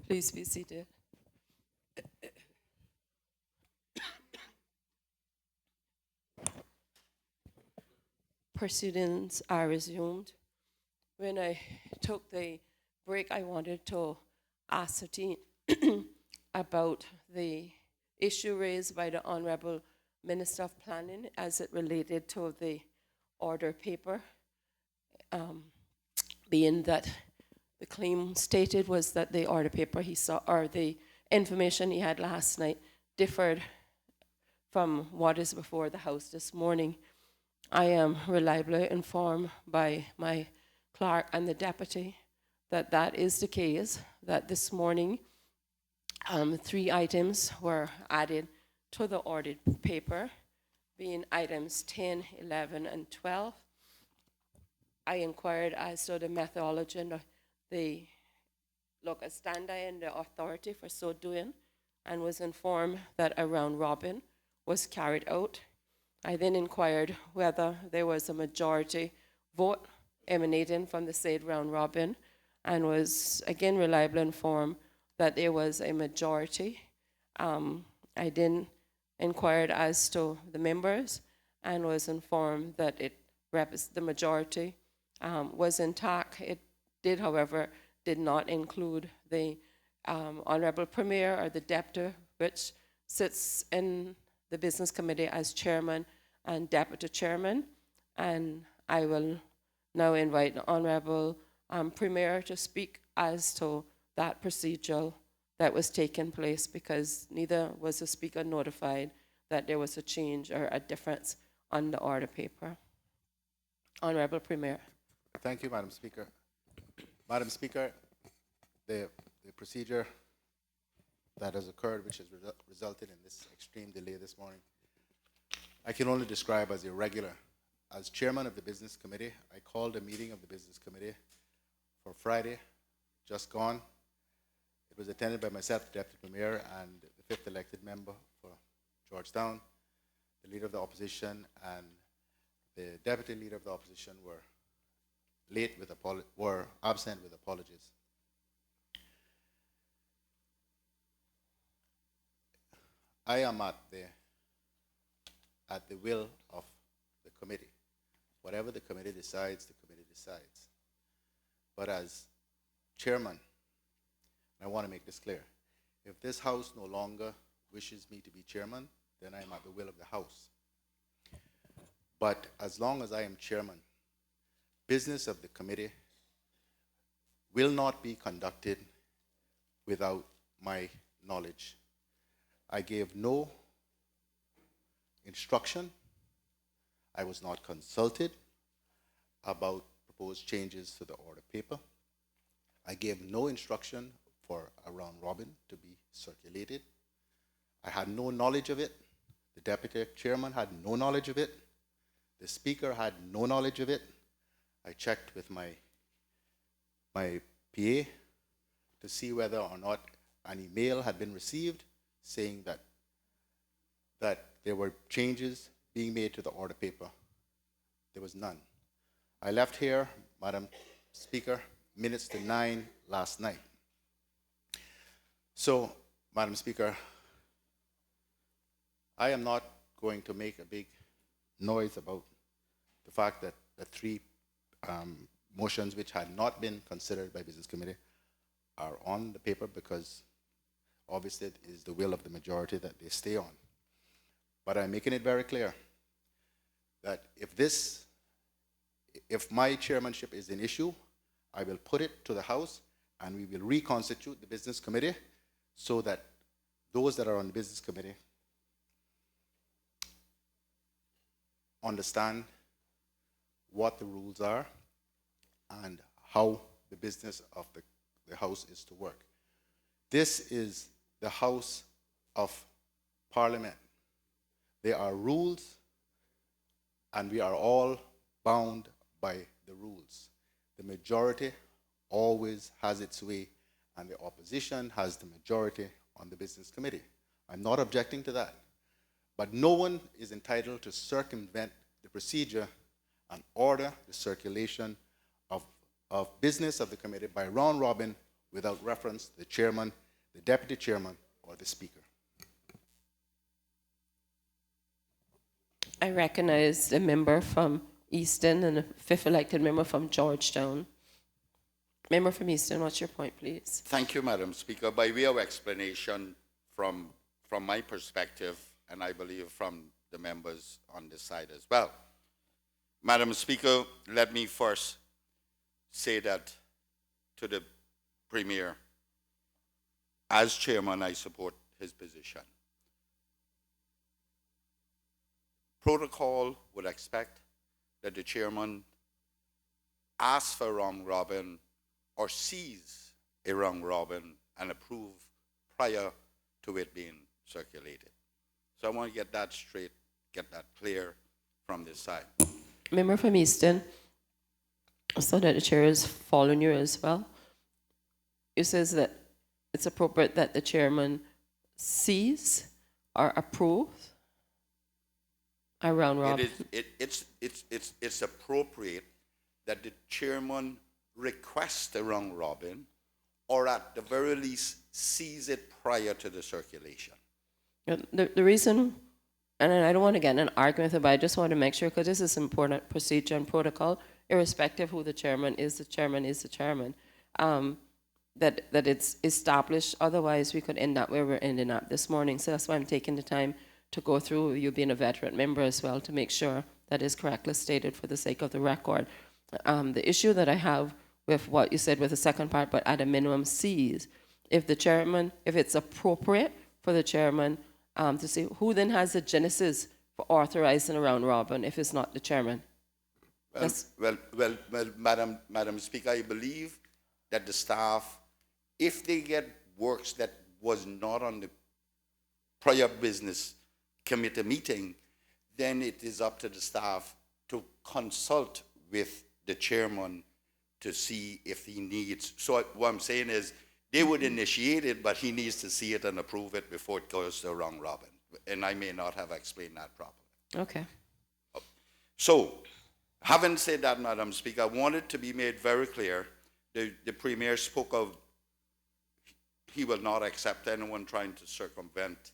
Please be seated. Proceedings are resumed. When I took the break, I wanted to ascertain about the issue raised by the Honorable Minister of Planning as it related to the order paper, being that the claim stated was that the order paper he saw, or the information he had last night, differed from what is before the House this morning. I am reliably informed by my clerk and the deputy that that is the case, that this morning 3 items were added to the ordered paper, being items 10, 11, and 12. I inquired as to the methodology and the local standard and the authority for so doing, and was informed that a round robin was carried out. I then inquired whether there was a majority vote emanating from the said round robin, and was again reliably informed that there was a majority. I then inquired as to the members and was informed that the majority was intact. It did, however, did not include the Honorable Premier or the Deputy, which sits in the Business Committee as Chairman and Deputy Chairman. And I will now invite the Honorable Premier to speak as to that procedure that was taking place, because neither was the Speaker notified that there was a change or a difference on the order paper. Honorable Premier. Thank you, Madam Speaker. Madam Speaker, the procedure that has occurred, which has resulted in this extreme delay this morning, I can only describe as irregular. As chairman of the Business Committee, I called a meeting of the Business Committee for Friday, just gone. It was attended by myself, the Deputy Premier, and the 5th elected member for Georgetown. The Leader of the Opposition and the Deputy Leader of the Opposition were absent with apologies. I am at the will of the committee. Whatever the committee decides, the committee decides. But as chairman, I want to make this clear. If this House no longer wishes me to be chairman, then I am at the will of the House. But as long as I am chairman, business of the committee will not be conducted without my knowledge. I gave no instruction. I was not consulted about proposed changes to the order paper. I gave no instruction for a round robin to be circulated. I had no knowledge of it. The Deputy Chairman had no knowledge of it. The Speaker had no knowledge of it. I checked with my PA to see whether or not an email had been received saying that there were changes being made to the order paper. There was none. I left here, Madam Speaker, minutes to 9 last night. So, Madam Speaker, I am not going to make a big noise about the fact that the 3 motions which had not been considered by Business Committee are on the paper, because obviously it is the will of the majority that they stay on. But I'm making it very clear that if my chairmanship is an issue, I will put it to the House and we will reconstitute the Business Committee so that those that are on the Business Committee understand what the rules are and how the business of the House is to work. This is the House of Parliament. There are rules, and we are all bound by the rules. The majority always has its way, and the opposition has the majority on the Business Committee. I'm not objecting to that. But no one is entitled to circumvent the procedure and order the circulation of business of the committee by round robin without reference to the chairman, the deputy chairman, or the speaker. I recognize the member from Easton and the fifth elected member from Georgetown. Member from Easton, what's your point, please? Thank you, Madam Speaker. By way of explanation from my perspective, and I believe from the members on this side as well. Madam Speaker, let me first say that to the Premier, as chairman, I support his position. Protocol would expect that the chairman ask for round robin or seize a round robin and approve prior to it being circulated. So I want to get that straight, get that clear from this side. Member from Easton, so that the chair is following you as well. It says that it's appropriate that the chairman seize or approve a round robin. It's appropriate that the chairman request a round robin, or at the very least seize it prior to the circulation. The reason, and I don't want to get in an argument with it, but I just want to make sure, because this is important procedure and protocol, irrespective who the chairman is, the chairman is the chairman, that it's established. Otherwise, we could end up where we're ending up this morning. So that's why I'm taking the time to go through, you being a veteran member as well, to make sure that is correctly stated for the sake of the record. The issue that I have with what you said with the second part, but at a minimum seize, if the chairman, if it's appropriate for the chairman to say who then has the genesis for authorizing a round robin if it's not the chairman. Well, Madam Speaker, I believe that the staff, if they get works that was not on the prior business committee meeting, then it is up to the staff to consult with the chairman to see if he needs. So what I'm saying is they would initiate it, but he needs to see it and approve it before it goes to round robin. And I may not have explained that properly. Okay. So, having said that, Madam Speaker, I want it to be made very clear. The Premier spoke of he will not accept anyone trying to circumvent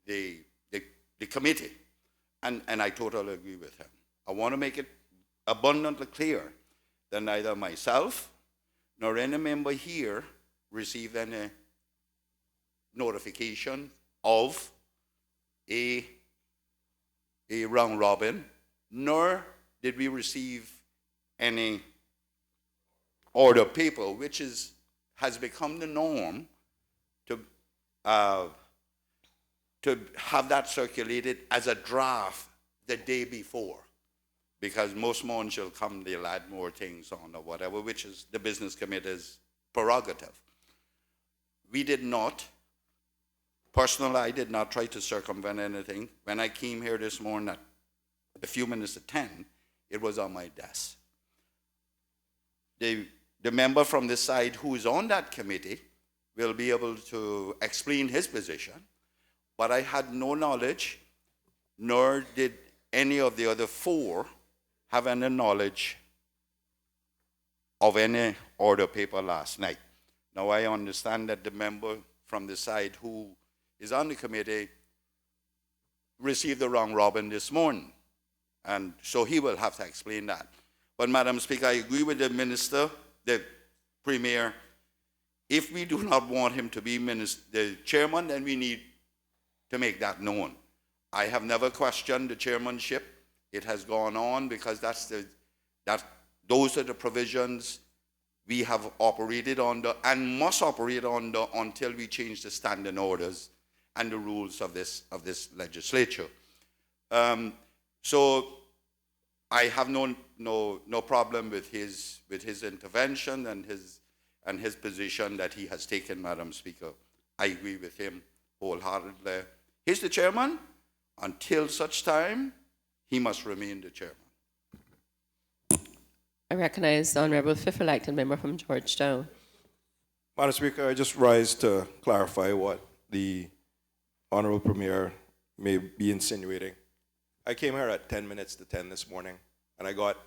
the committee. And I totally agree with him. I want to make it abundantly clear that neither myself nor any member here received any notification of a round robin, nor did we receive any order paper, which has become the norm to have that circulated as a draft the day before, because most months you'll come, they'll add more things on or whatever, which is the business committee's prerogative. We did not, personally, I did not try to circumvent anything. When I came here this morning at a few minutes to 10, it was on my desk. The member from this side who is on that committee will be able to explain his position, but I had no knowledge, nor did any of the other four have any knowledge of any order paper last night. Now, I understand that the member from the side who is on the committee received the round robin this morning, and so he will have to explain that. But, Madam Speaker, I agree with the Minister, the Premier. If we do not want him to be the chairman, then we need to make that known. I have never questioned the chairmanship. It has gone on because those are the provisions we have operated under and must operate under until we change the standing orders and the rules of this legislature. So I have no problem with his intervention and his position that he has taken, Madam Speaker. I agree with him wholeheartedly. He's the chairman. Until such time, he must remain the chairman. I recognize the Honourable fifth elected member from Georgetown. Madam Speaker, I just rise to clarify what the Honourable Premier may be insinuating. I came here at 10 minutes to 10 this morning, and I got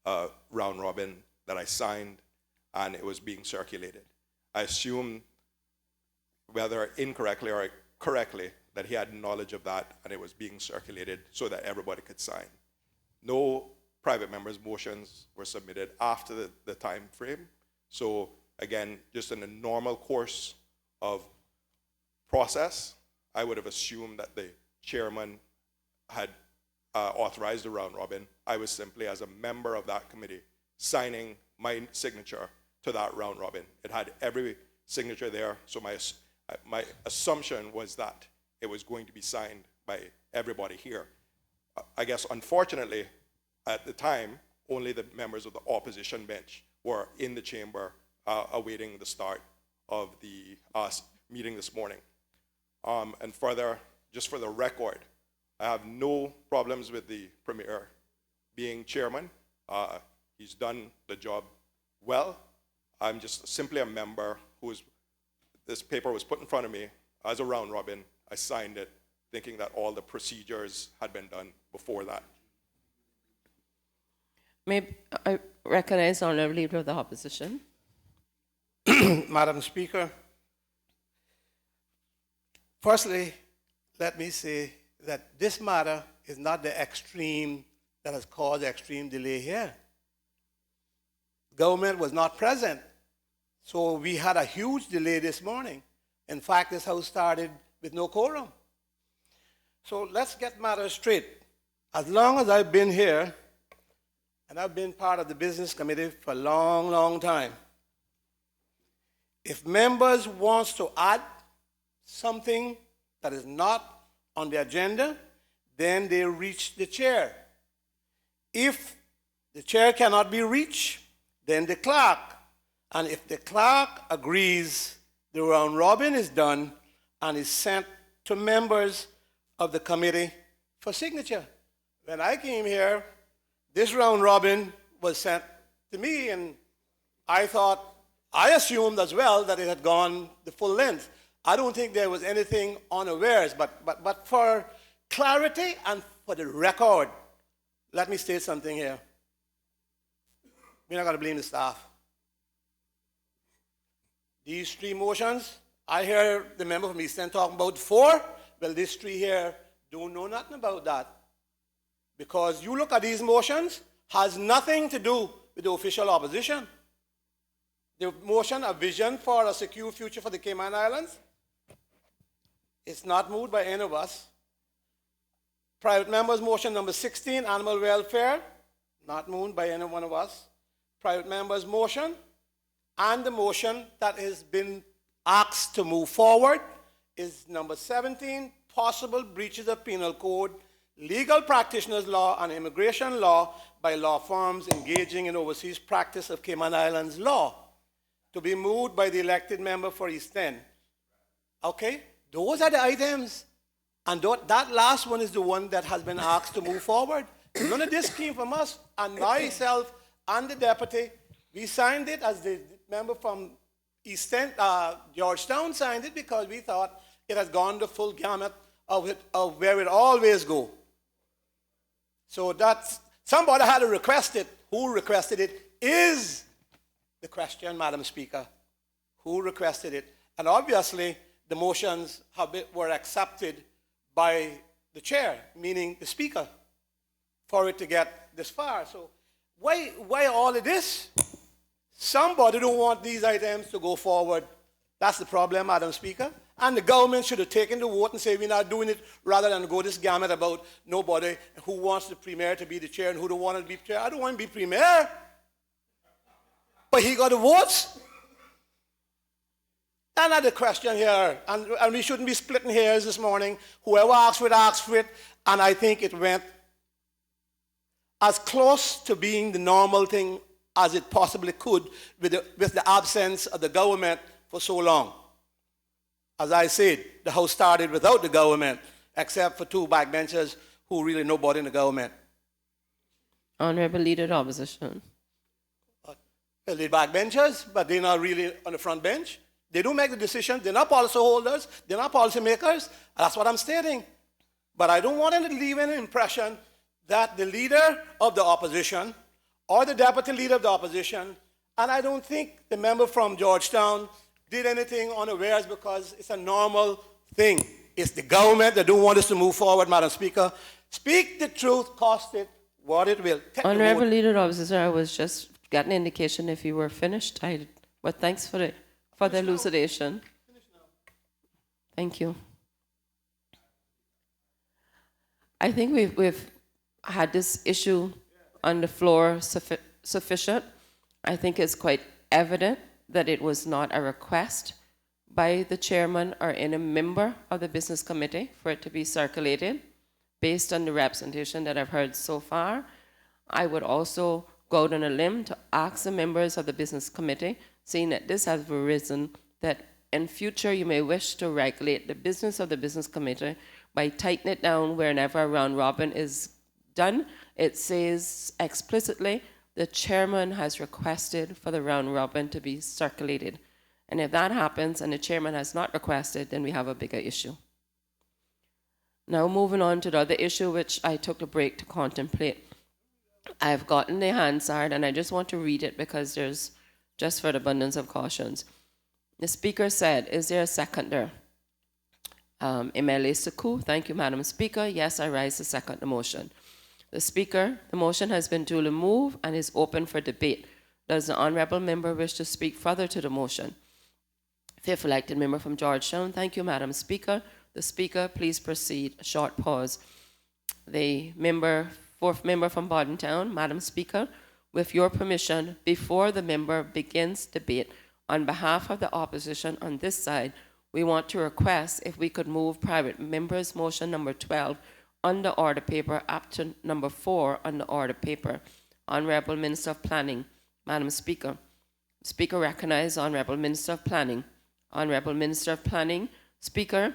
a round robin that I signed, and it was being circulated. I assumed, whether incorrectly or correctly, that he had knowledge of that and it was being circulated so that everybody could sign. No private members' motions were submitted after the time frame. So again, just in a normal course of process, I would have assumed that the chairman had authorized the round robin. I was simply, as a member of that committee, signing my signature to that round robin. It had every signature there, so my assumption was that it was going to be signed by everybody here. I guess, unfortunately, at the time, only the members of the opposition bench were in the chamber awaiting the start of the meeting this morning. And further, just for the record, I have no problems with the Premier being chairman. He's done the job well. I'm just simply a member this paper was put in front of me as a round robin. I signed it thinking that all the procedures had been done before that. May I recognize the Honourable Leader of the Opposition? Madam Speaker, firstly, let me say that this matter is not the extreme that has caused extreme delay here. Government was not present, so we had a huge delay this morning. In fact, this House started with no quorum. So let's get matters straight. As long as I've been here, and I've been part of the Business Committee for a long, long time, if members want to add something that is not on the agenda, then they reach the chair. If the chair cannot be reached, then the clerk. And if the clerk agrees, the round robin is done and is sent to members of the committee for signature. When I came here, this round robin was sent to me, and I assumed as well that it had gone the full length. I don't think there was anything unawares, but for clarity and for the record, let me state something here. We're not going to blame the staff. These three motions, I hear the member from Eastern talking about 4. Well, these 3 here don't know nothing about that. Because you look at these motions, has nothing to do with the official opposition. The motion, a vision for a secure future for the Cayman Islands, it's not moved by any of us. Private members motion number 16, animal welfare, not moved by any one of us. Private members motion, and the motion that has been asked to move forward is number 17, possible breaches of penal code, legal practitioners law and immigration law by law firms engaging in overseas practice of Cayman Islands law, to be moved by the elected member for East End. Okay, those are the items. And that last one is the one that has been asked to move forward. None of this came from us, and myself and the deputy, we signed it as the member from East End, Georgetown signed it because we thought it had gone the full gamut of where it always go. So that's, somebody had to request it. Who requested it is the question, Madam Speaker. Who requested it? And obviously, the motions were accepted by the chair, meaning the speaker, for it to get this far. So why all of this? Somebody don't want these items to go forward. That's the problem, Madam Speaker. And the government should have taken the vote and say we're not doing it, rather than go this gamut about nobody who wants the premier to be the chair and who don't want to be chair. I don't want to be premier. But he got the votes. That's not the question here. And we shouldn't be splitting hairs this morning. Whoever asked for it, and I think it went as close to being the normal thing as it possibly could with the absence of the government for so long. As I said, the House started without the government, except for 2 backbenchers who really nobody in the government. Honourable Leader of the Opposition. Well, they're backbenchers, but they're not really on the front bench. They don't make the decisions. They're not policy holders. They're not policy makers. That's what I'm stating. But I don't want to leave any impression that the leader of the opposition or the deputy leader of the opposition, and I don't think the member from Georgetown did anything unawares because it's a normal thing. It's the government that don't want us to move forward, Madam Speaker. Speak the truth, cost it what it will. Take the Honorable vote. Leader Officer, I was just getting an indication if you were finished. But thanks for the elucidation. Thank you. I think we've had this issue on the floor sufficient. I think it's quite evident that it was not a request by the chairman or any member of the business committee for it to be circulated. Based on the representation that I've heard so far, I would also go out on a limb to ask the members of the business committee, seeing that this has arisen, that in future you may wish to regulate the business of the business committee by tightening it down whenever a round robin is done. It says explicitly the chairman has requested for the round robin to be circulated. And if that happens and the chairman has not requested, then we have a bigger issue. Now moving on to the other issue which I took a break to contemplate. I've gotten the Hansard and I just want to read it because there's just for the abundance of cautions. The speaker said, is there a seconder? MLA Suku, thank you, Madam Speaker. Yes, I rise to second the motion. The speaker, the motion has been duly moved and is open for debate. Does the honourable member wish to speak further to the motion? Fifth elected member from Georgetown, thank you, Madam Speaker. The speaker, please proceed. A short pause. The fourth member from Bordentown, Madam Speaker, with your permission, before the member begins debate, on behalf of the opposition on this side, we want to request if we could move private members' motion number 12 on the order paper up to number 4 on the order paper. Honourable Minister of Planning, Madam Speaker. Speaker recognizes Honourable Minister of Planning. Honourable Minister of Planning, Speaker,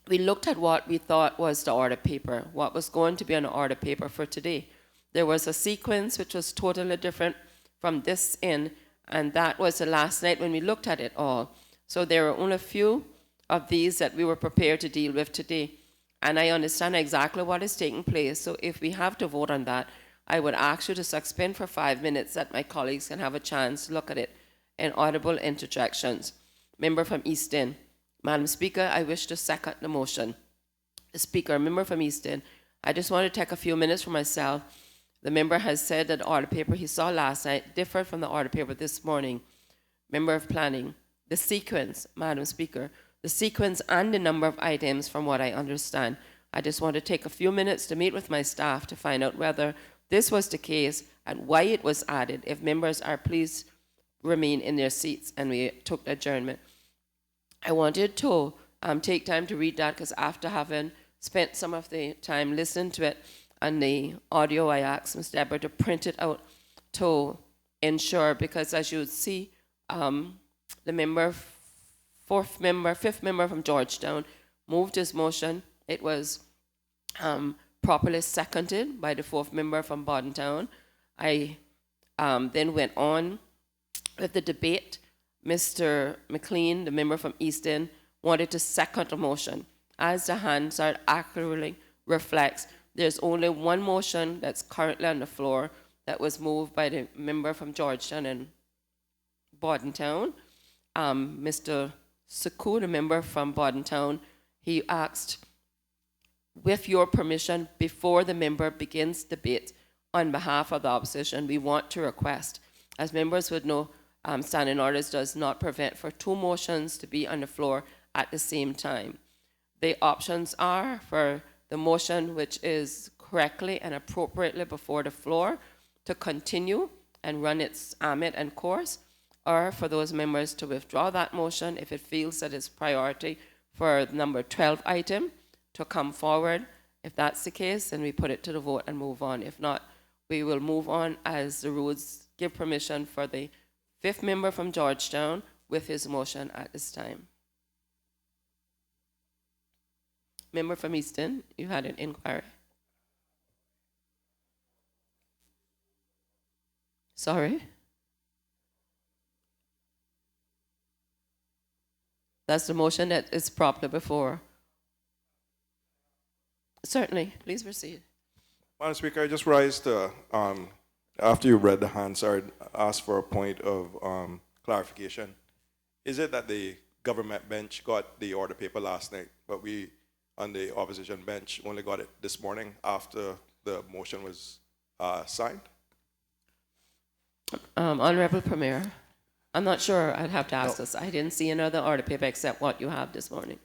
we looked at what we thought was the order paper, what was going to be on the order paper for today. There was a sequence which was totally different from this in, and that was the last night when we looked at it all. So there are only a few of these that we were prepared to deal with today. And I understand exactly what is taking place. So if we have to vote on that, I would ask you to suspend for 5 minutes that my colleagues can have a chance to look at it in audible interjections. Member from East End. Madam Speaker, I wish to second the motion. The Speaker, member from East End, I just want to take a few minutes for myself. The member has said that the order paper he saw last night differed from the order paper this morning. Member of Planning, the sequence, Madam Speaker, the sequence and the number of items from what I understand. I just want to take a few minutes to meet with my staff to find out whether this was the case and why it was added. If members are please remain in their seats, and we took the adjournment. I wanted to take time to read that because after having spent some of the time listening to it and the audio, I asked Ms. Deborah to print it out to ensure, because as you would see, the fifth member from Georgetown moved his motion. It was properly seconded by the fourth member from Bordentown. I then went on with the debate. Mr. McLean, the member from Easton, wanted to second the motion. As the Hansard accurately reflects, there's only one motion that's currently on the floor that was moved by the member from Georgetown and Bordentown. Mr. Suku, the member from Bordentown, he asked, with your permission, before the member begins debate, on behalf of the opposition, we want to request, as members would know, standing orders does not prevent for two motions to be on the floor at the same time. The options are for the motion which is correctly and appropriately before the floor to continue and run its ambit and course, or for those members to withdraw that motion if it feels that it's priority for number 12 item to come forward. If that's the case, then we put it to the vote and move on. If not, we will move on as the rules give permission for the fifth member from Georgetown with his motion at this time. Member from Easton, you had an inquiry. Sorry? That's the motion that is properly before. Certainly, please proceed. Madam Speaker, I just rise to, after you read the Hansard, ask for a point of clarification. Is it that the government bench got the order paper last night, but we on the opposition bench only got it this morning after the motion was signed? Honorable Premier, I'm not sure. I'd have to ask this. I didn't see another order paper except what you have this morning.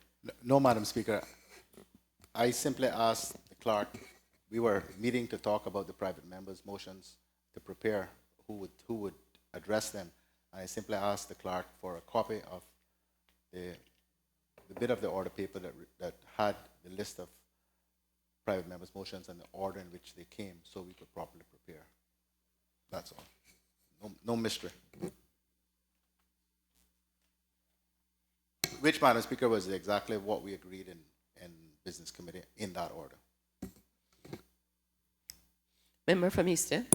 No, Madam Speaker. I simply asked the clerk, we were meeting to talk about the private members' motions to prepare who would address them. I simply asked the clerk for a copy of the bit of the order paper that had the list of private members' motions and the order in which they came so we could properly prepare. That's all. No mystery. Which, Madam Speaker, was exactly what we agreed in Business Committee in that order. Member from Easton.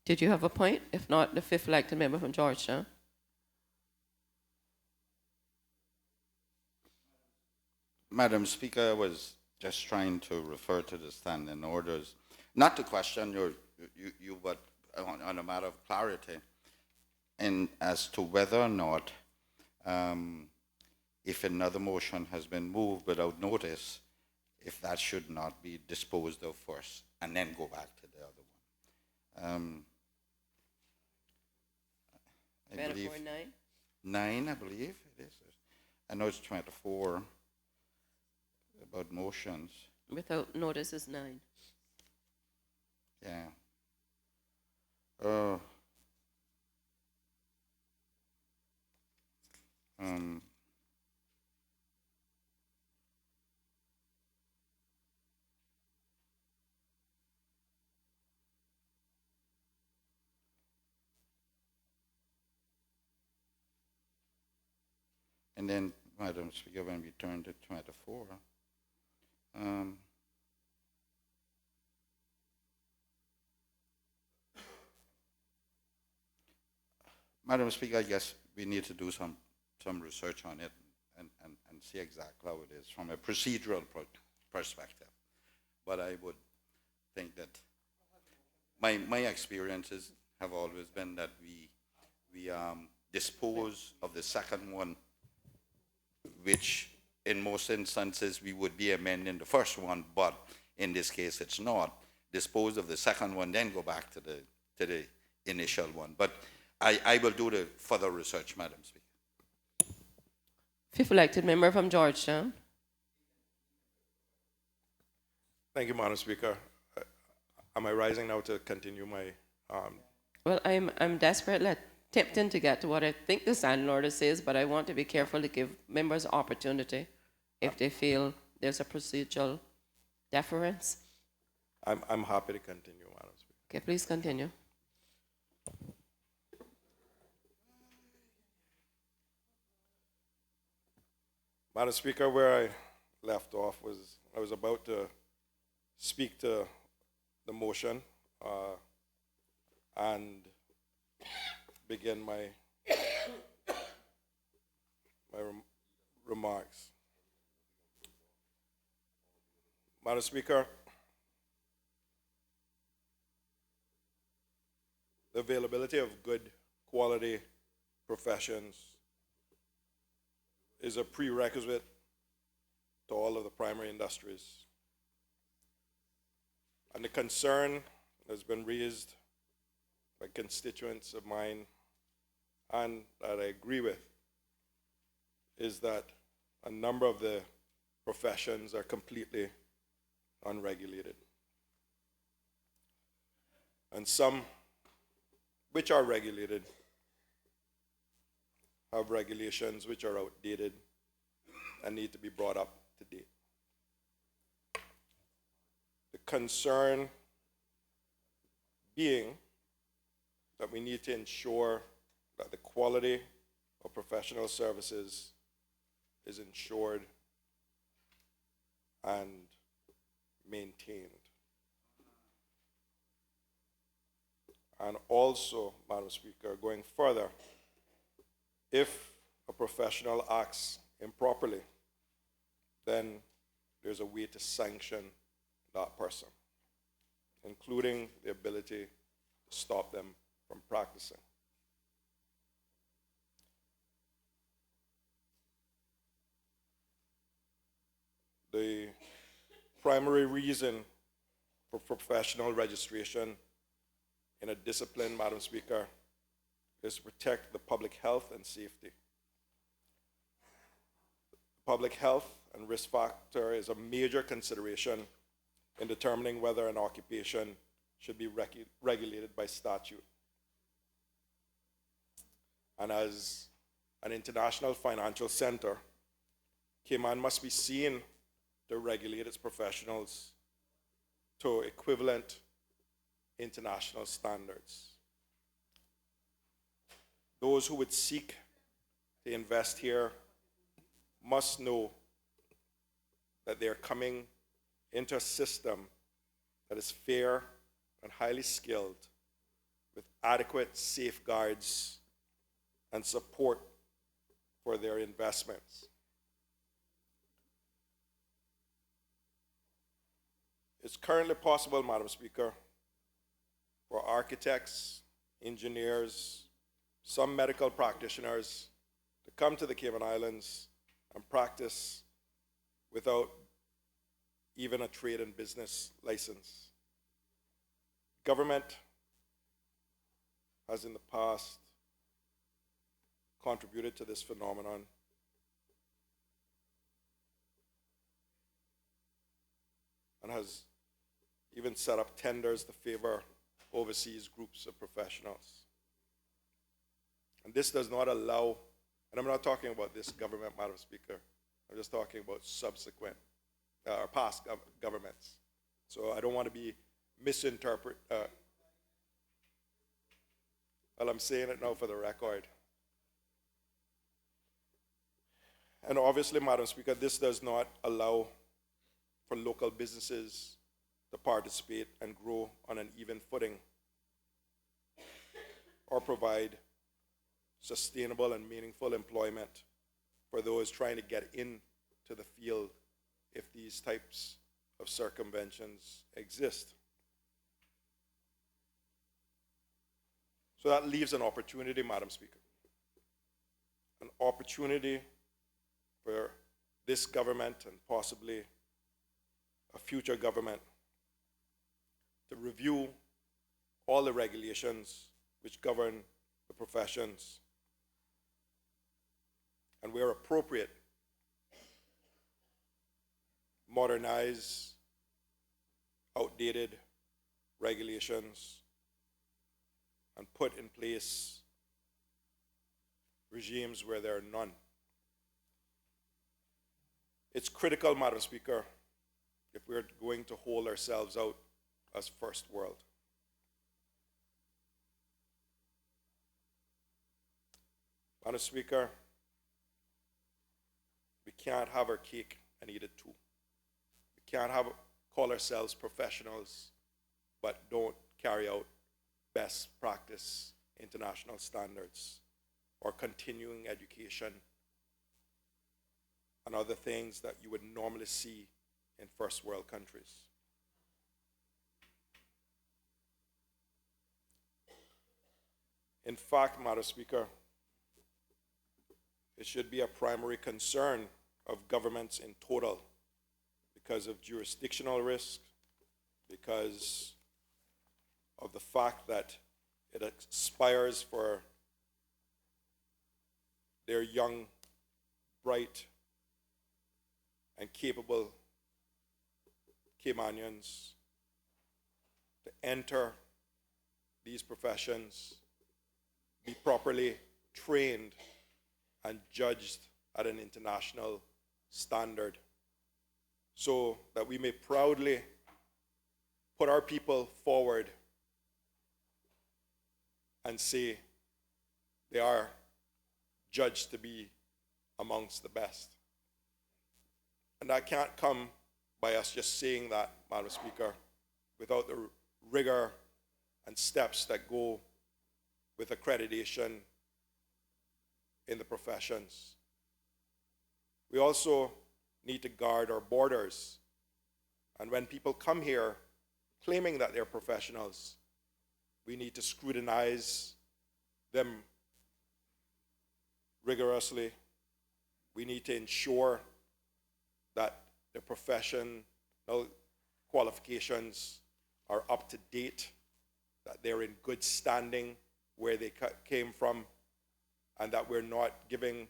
Did you have a point? If not, the fifth elected member from Georgetown. Madam Speaker, I was just trying to refer to the standing orders, not to question you, but on a matter of clarity, and as to whether or not, if another motion has been moved without notice, if that should not be disposed of first and then go back to the other one. I believe 9, I believe it is. I know it's 24 about motions. Without notice is 9. Yeah. And then, Madam Speaker, when we turn to 24, Madam Speaker, I guess we need to do some research on it and see exactly how it is from a procedural perspective. But I would think that my experiences have always been that we dispose of the second one, which in most instances we would be amending the first one, but in this case it's not. Dispose of the second one, then go back to the initial one. But I will do the further research, Madam Speaker. Fifth elected member from Georgetown. Thank you, Madam Speaker. Am I rising now to continue my? Well, I'm desperately attempting to get to what I think the standing order says, but I want to be careful to give members opportunity if they feel there's a procedural deference. I'm happy to continue, Madam Speaker. Okay, please continue. Madam Speaker, where I left off was I was about to speak to the motion and begin my remarks. Madam Speaker, the availability of good quality professions is a prerequisite to all of the primary industries. And the concern has been raised by constituents of mine, and that I agree with, is that a number of the professions are completely unregulated. And some which are regulated have regulations which are outdated and need to be brought up to date. The concern being that we need to ensure that the quality of professional services is ensured and maintained. And also, Madam Speaker, going further, if a professional acts improperly, then there's a way to sanction that person, including the ability to stop them from practicing. the primary reason for professional registration in a discipline, Madam Speaker, is to protect the public health and safety. Public health and risk factor is a major consideration in determining whether an occupation should be regulated by statute. And as an international financial center, Cayman must be seen to regulate its professionals to equivalent international standards. Those who would seek to invest here must know that they're coming into a system that is fair and highly skilled, with adequate safeguards and support for their investments. It's currently possible, Madam Speaker, for architects, engineers, some medical practitioners to come to the Cayman Islands and practice without even a trade and business license. Government has in the past contributed to this phenomenon. And has even set up tenders to favor overseas groups of professionals. And this does not allow, and I'm not talking about this government, Madam Speaker, I'm just talking about subsequent or past governments. So I don't want to be misinterpreted. Well, I'm saying it now for the record. And obviously, Madam Speaker, this does not allow for local businesses to participate and grow on an even footing, or provide sustainable and meaningful employment for those trying to get into the field if these types of circumventions exist. So that leaves an opportunity, Madam Speaker. An opportunity for this government and possibly a future government to review all the regulations which govern the professions, and where appropriate, modernize outdated regulations and put in place regimes where there are none. It's critical, Madam Speaker, if we're going to hold ourselves out as first world. Madam Speaker, we can't have our cake and eat it too. We can't call ourselves professionals but don't carry out best practice international standards or continuing education and other things that you would normally see in first world countries. In fact, Madam Speaker, it should be a primary concern of governments in total because of jurisdictional risk, because of the fact that it aspires for their young, bright, and capable Caymanians to enter these professions, be properly trained and judged at an international standard, so that we may proudly put our people forward and say they are judged to be amongst the best. And that can't come by us just saying that, Madam Speaker, without the rigor and steps that go with accreditation in the professions. We also need to guard our borders. And when people come here claiming that they're professionals, we need to scrutinize them rigorously. We need to ensure that the professional qualifications are up to date, that they're in good standing where they came from, and that we're not giving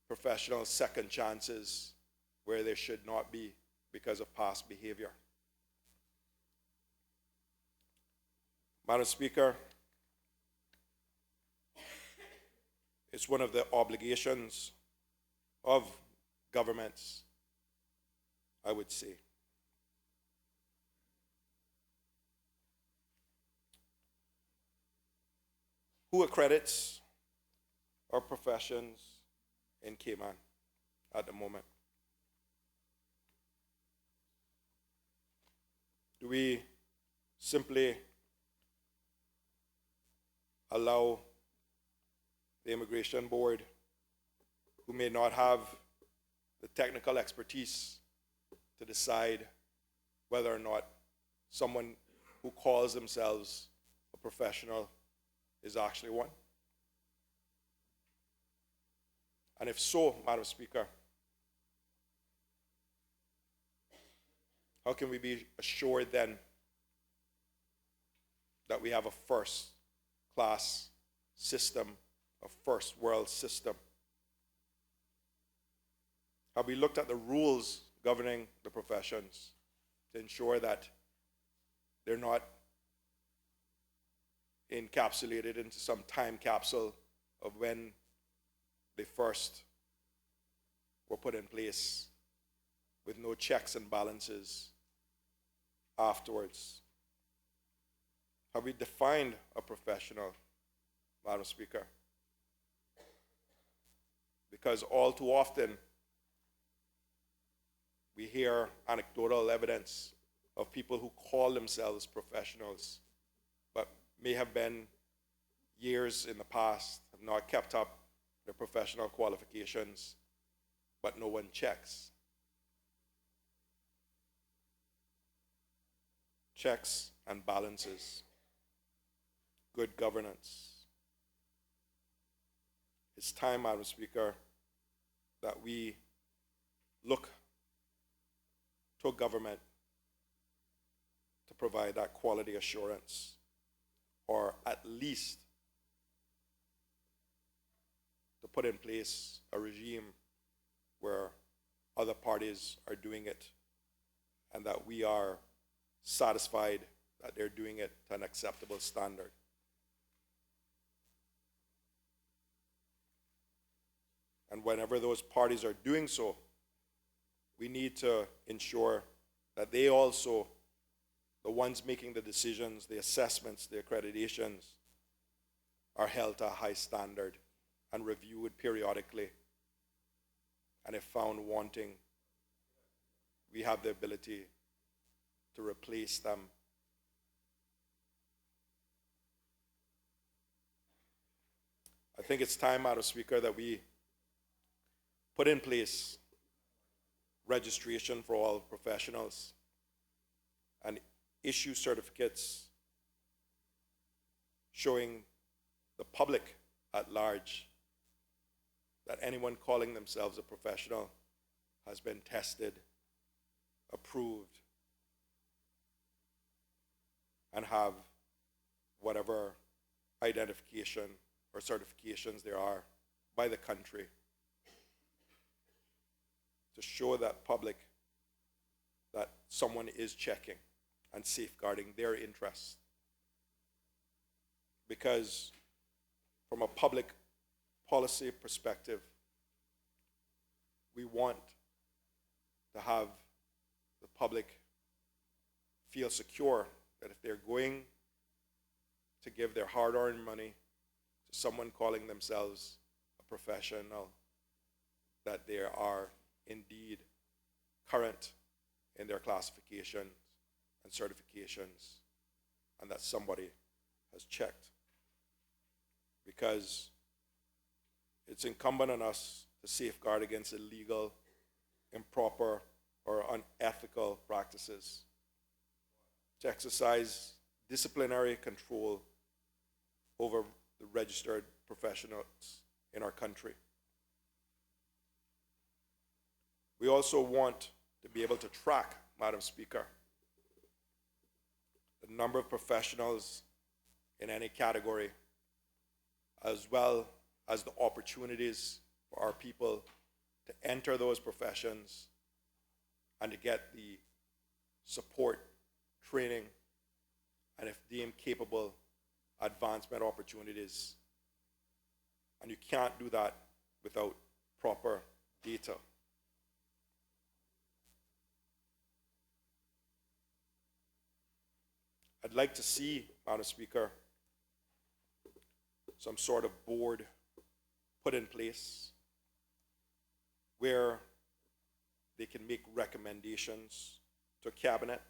professionals second chances where there should not be because of past behavior. Madam Speaker, it's one of the obligations of governments, I would say, who accredits our professions in Cayman at the moment? Do we simply allow the Immigration Board, who may not have the technical expertise to decide whether or not someone who calls themselves a professional is actually one? And if so, Madam Speaker, how can we be assured then that we have a first-class system, a first-world system? Have we looked at the rules governing the professions to ensure that they're not encapsulated into some time capsule of when they first were put in place with no checks and balances afterwards? Have we defined a professional, Madam Speaker? Because all too often we hear anecdotal evidence of people who call themselves professionals but may have been years in the past, have not kept up their professional qualifications, but no one checks. Checks and balances. Good governance. It's time, Madam Speaker, that we look to a government to provide that quality assurance, or at least to put in place a regime where other parties are doing it and that we are satisfied that they're doing it to an acceptable standard. And whenever those parties are doing so, we need to ensure that they also, the ones making the decisions, the assessments, the accreditations, are held to a high standard and reviewed periodically. And if found wanting, we have the ability to replace them. I think it's time, Madam Speaker, that we put in place registration for all professionals and issue certificates showing the public at large that anyone calling themselves a professional has been tested, approved, and have whatever identification or certifications there are by the country to show that public that someone is checking and safeguarding their interests. Because from a public policy perspective, we want to have the public feel secure that if they're going to give their hard-earned money to someone calling themselves a professional, that they are indeed current in their classifications and certifications, and that somebody has checked. Because it's incumbent on us to safeguard against illegal, improper, or unethical practices, to exercise disciplinary control over the registered professionals in our country. We also want to be able to track, Madam Speaker, the number of professionals in any category, as well as the opportunities for our people to enter those professions and to get the support, training, and if deemed capable, advancement opportunities. And you can't do that without proper data. I'd like to see, Madam Speaker, some sort of board put in place where they can make recommendations to Cabinet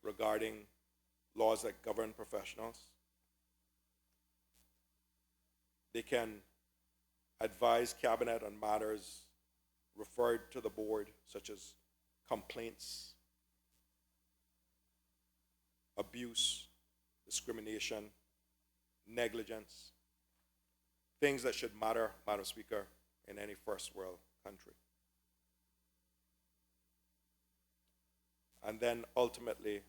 regarding laws that govern professionals. They can advise Cabinet on matters referred to the board, such as complaints, abuse, discrimination, negligence, things that should matter, Madam Speaker, in any first world country. And then ultimately,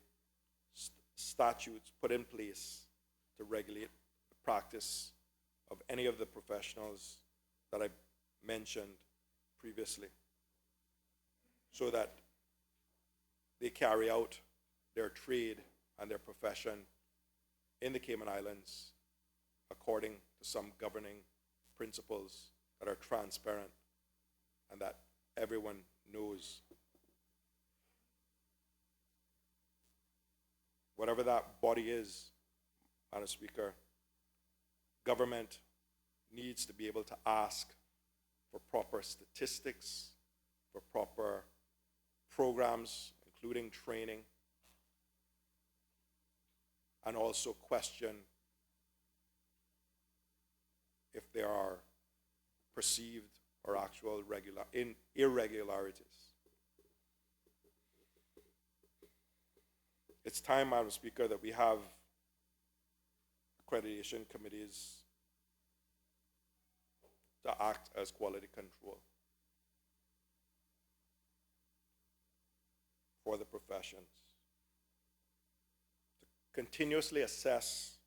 statutes put in place to regulate the practice of any of the professionals that I mentioned previously, so that they carry out their trade and their profession in the Cayman Islands according to some governing principles that are transparent and that everyone knows. Whatever that body is, Madam Speaker, government needs to be able to ask for proper statistics, for proper programs, including training, and also question if there are perceived or actual irregularities. It's time, Madam Speaker, that we have accreditation committees to act as quality control for the professions, to continuously assess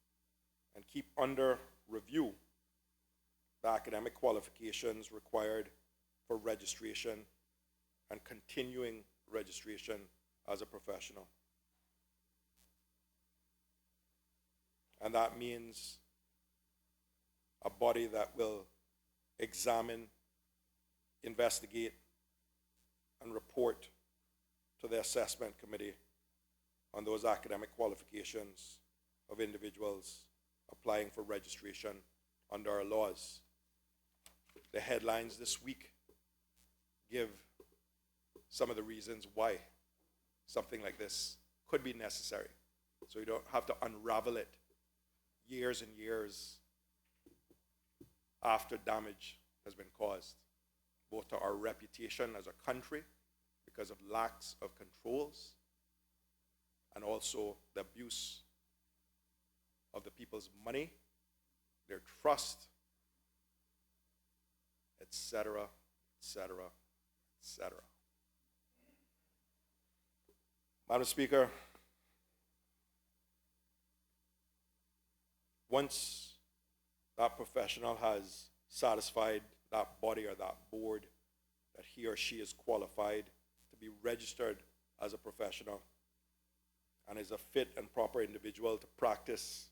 and keep under review the academic qualifications required for registration and continuing registration as a professional. And that means a body that will examine, investigate, and report to the assessment committee on those academic qualifications of individuals applying for registration under our laws. The headlines this week give some of the reasons why something like this could be necessary, so you don't have to unravel it years and years after damage has been caused, both to our reputation as a country because of lacks of controls, and also the abuse of the people's money, their trust, etc., etc., etc. Madam Speaker, once that professional has satisfied that body or that board that he or she is qualified to be registered as a professional and is a fit and proper individual to practice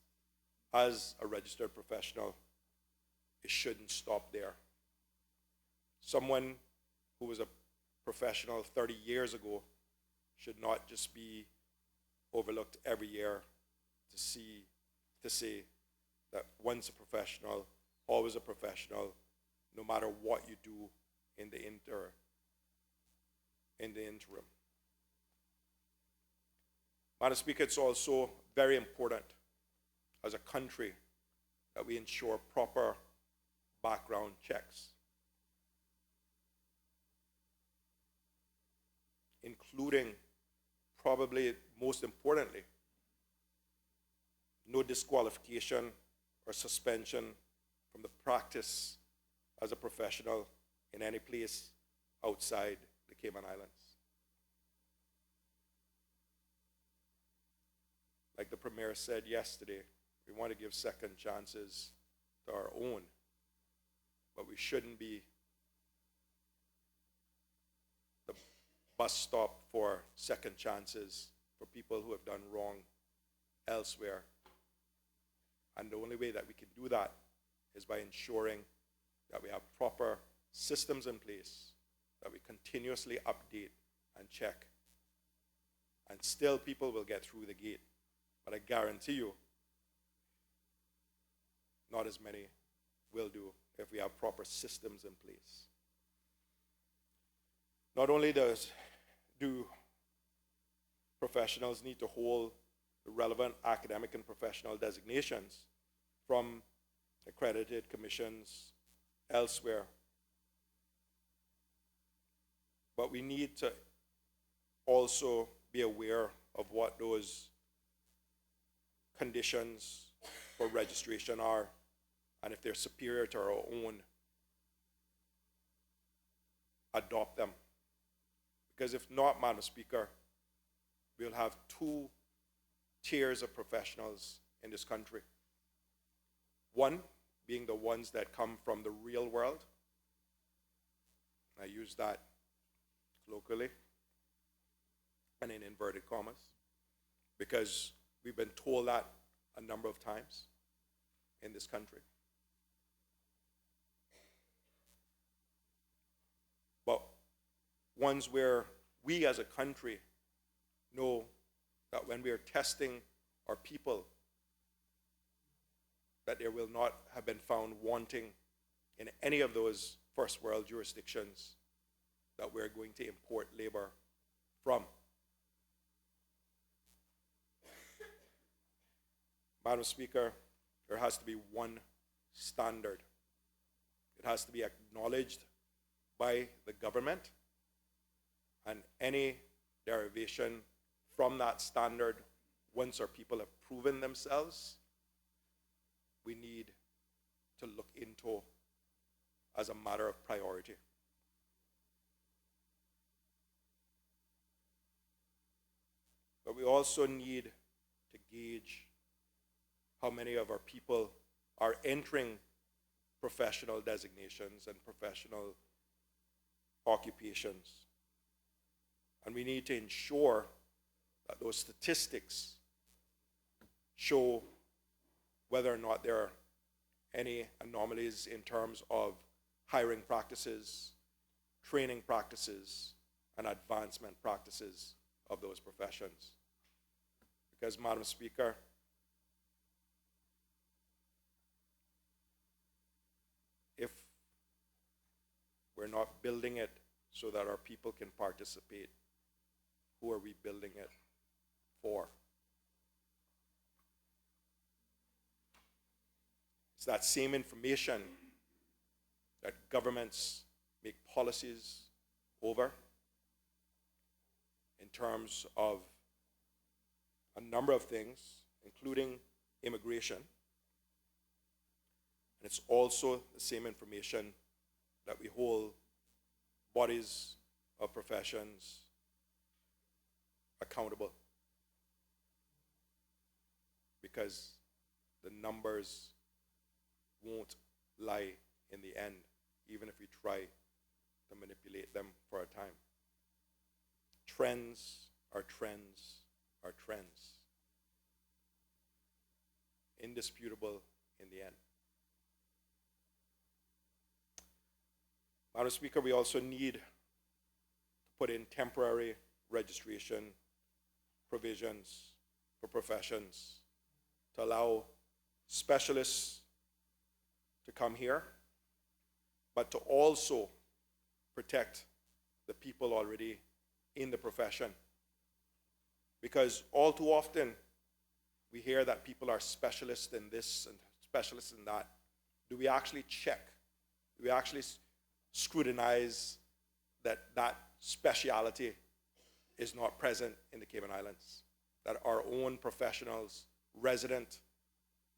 as a registered professional, it shouldn't stop there. Someone who was a professional 30 years ago should not just be overlooked every year to say that once a professional, always a professional, no matter what you do in the interim. Madam Speaker, it's also very important as a country that we ensure proper background checks, including, probably most importantly, no disqualification or suspension from the practice as a professional in any place outside the Cayman Islands. Like the Premier said yesterday, we want to give second chances to our own, but we shouldn't be the bus stop for second chances for people who have done wrong elsewhere. And the only way that we can do that is by ensuring that we have proper systems in place, that we continuously update and check. And still people will get through the gate. But I guarantee you, not as many will do if we have proper systems in place. Not only do professionals need to hold the relevant academic and professional designations from accredited commissions elsewhere, but we need to also be aware of what those conditions for registration are, and if they're superior to our own, adopt them. Because if not, Madam Speaker, we'll have two tiers of professionals in this country. One being the ones that come from the real world. I use that locally and in inverted commas, because we've been told that a number of times in this country. But ones where we as a country know that when we are testing our people, that there will not have been found wanting in any of those first world jurisdictions that we're going to import labor from. Madam Speaker, there has to be one standard. It has to be acknowledged by the government, and any derivation from that standard, once our people have proven themselves, we need to look into as a matter of priority. But we also need to gauge how many of our people are entering professional designations and professional occupations. And we need to ensure that those statistics show whether or not there are any anomalies in terms of hiring practices, training practices, and advancement practices of those professions. Because, Madam Speaker, if we're not building it so that our people can participate, who are we building it for? It's that same information that governments make policies over in terms of a number of things, including immigration. And it's also the same information that we hold bodies of professions accountable, because the numbers won't lie in the end, even if we try to manipulate them for a time. Trends are trends are trends. Indisputable in the end. Madam Speaker, we also need to put in temporary registration provisions for professions to allow specialists to come here, but to also protect the people already in the profession. Because all too often, we hear that people are specialists in this and specialists in that. Do we actually check? Do we actually scrutinize that that speciality is not present in the Cayman Islands? That our own professionals, resident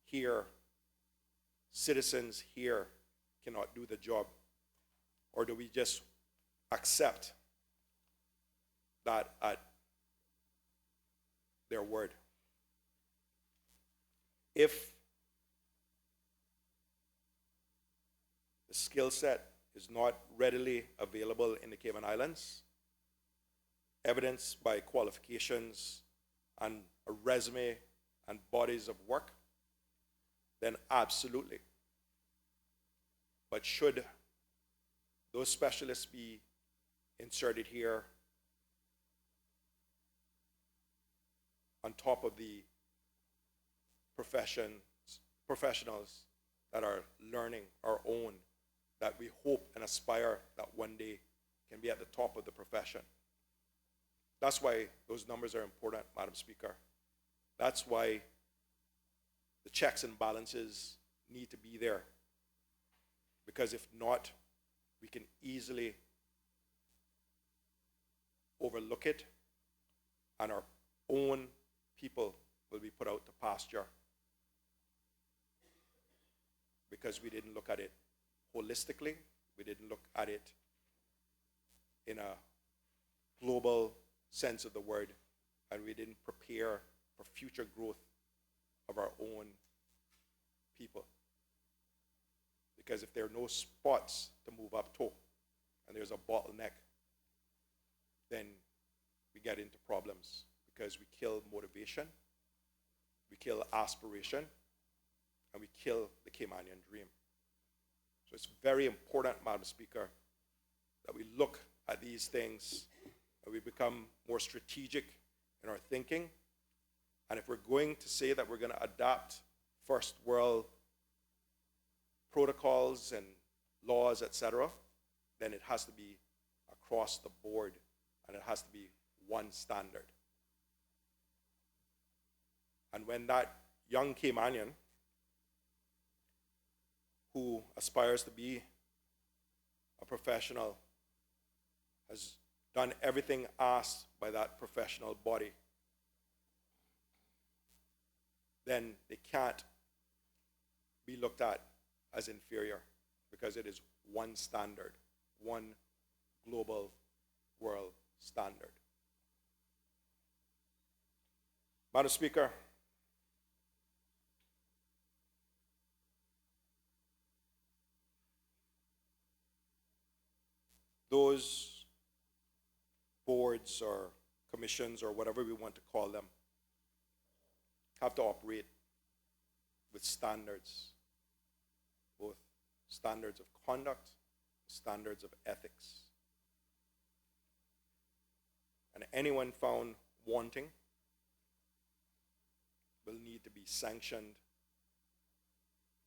here, citizens here, cannot do the job? Or do we just accept that at their word. If the skill set is not readily available in the Cayman Islands, evidenced by qualifications and a resume and bodies of work, then absolutely. But should those specialists be inserted here on top of the professionals that are learning our own, that we hope and aspire that one day can be at the top of the profession? That's why those numbers are important, Madam Speaker. That's why the checks and balances need to be there. Because if not, we can easily overlook it, and our own people will be put out to pasture because we didn't look at it holistically, we didn't look at it in a global sense of the word, and we didn't prepare for future growth of our own people. Because if there are no spots to move up to, and there's a bottleneck, then we get into problems because we kill motivation, we kill aspiration, and we kill the Caymanian dream. So it's very important, Madam Speaker, that we look at these things and we become more strategic in our thinking. And if we're going to say that we're going to adapt first world protocols and laws, etc., then it has to be across the board, and it has to be one standard. And when that young Caymanian who aspires to be a professional has done everything asked by that professional body, then they can't be looked at as inferior, because it is one standard, one global world standard. Madam Speaker, those boards or commissions or whatever we want to call them have to operate with standards, both standards of conduct, standards of ethics. And anyone found wanting will need to be sanctioned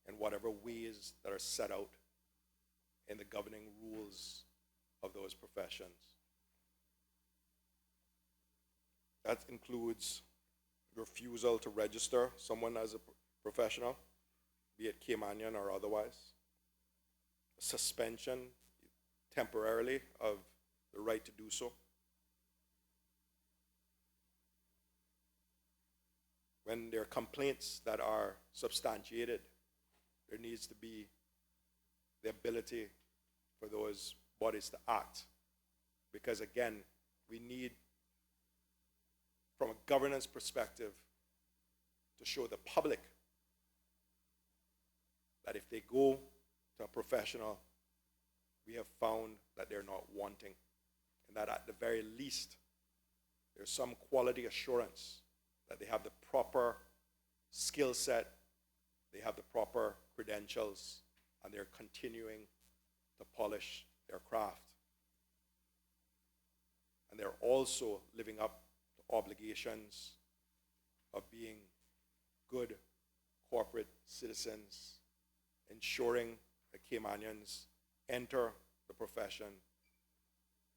in whatever ways that are set out in the governing rules of those professions. That includes refusal to register someone as a professional, be it Caymanian or otherwise, suspension temporarily of the right to do so. When there are complaints that are substantiated, there needs to be the ability for those bodies to act. Because again, we need, from a governance perspective, to show the public that if they go to a professional, we have found that they're not wanting, and that at the very least, there's some quality assurance that they have the proper skill set, they have the proper credentials, and they're continuing to polish their craft. And they're also living up to obligations of being good corporate citizens, ensuring that Caymanians enter the profession,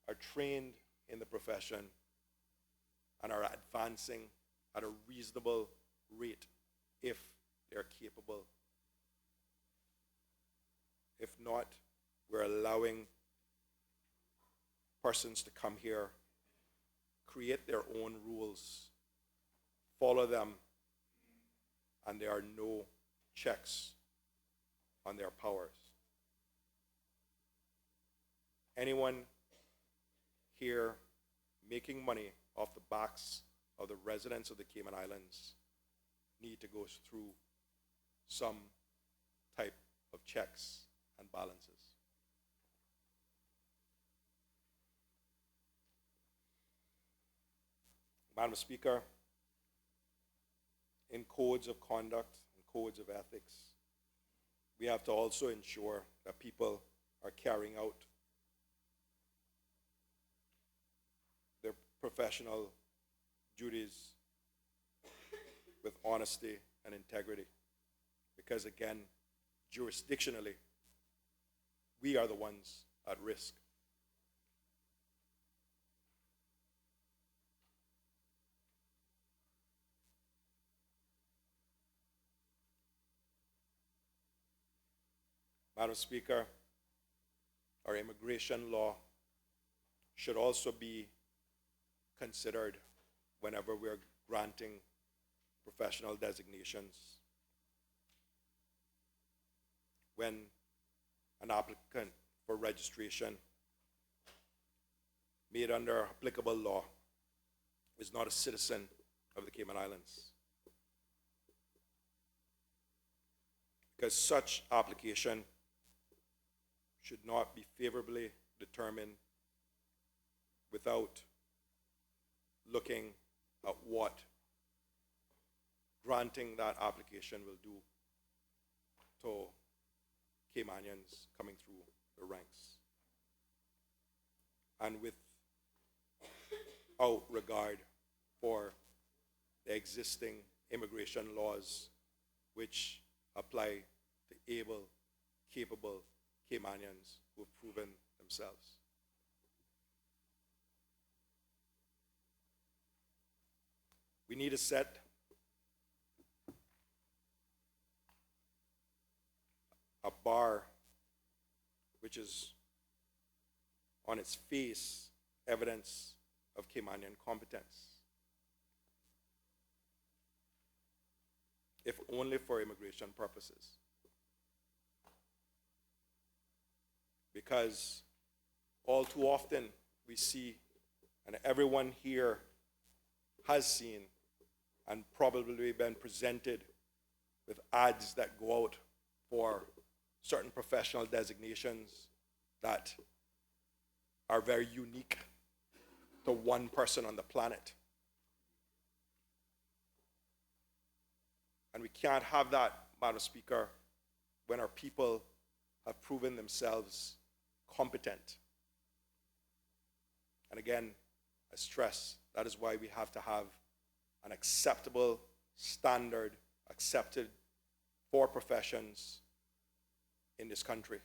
are trained in the profession, and are advancing at a reasonable rate if they're capable. If not, we're allowing persons to come here, create their own rules, follow them, and there are no checks on their powers. Anyone here making money off the backs of the residents of the Cayman Islands need to go through some type of checks and balances. Madam Speaker, in codes of conduct and codes of ethics, we have to also ensure that people are carrying out their professional duties with honesty and integrity. Because again, jurisdictionally, we are the ones at risk. Madam Speaker, our immigration law should also be considered whenever we are granting professional designations. When an applicant for registration made under applicable law is not a citizen of the Cayman Islands. Because such application should not be favorably determined without looking at what granting that application will do to Caymanians coming through the ranks. And without regard for the existing immigration laws which apply to able, capable Caymanians who have proven themselves. We need to set a bar which is on its face evidence of Caymanian competence, if only for immigration purposes. Because all too often we see, and everyone here has seen and probably been presented with ads that go out for certain professional designations that are very unique to one person on the planet. And we can't have that, Madam Speaker, when our people have proven themselves competent. And again, I stress, that is why we have to have an acceptable standard accepted for professions in this country.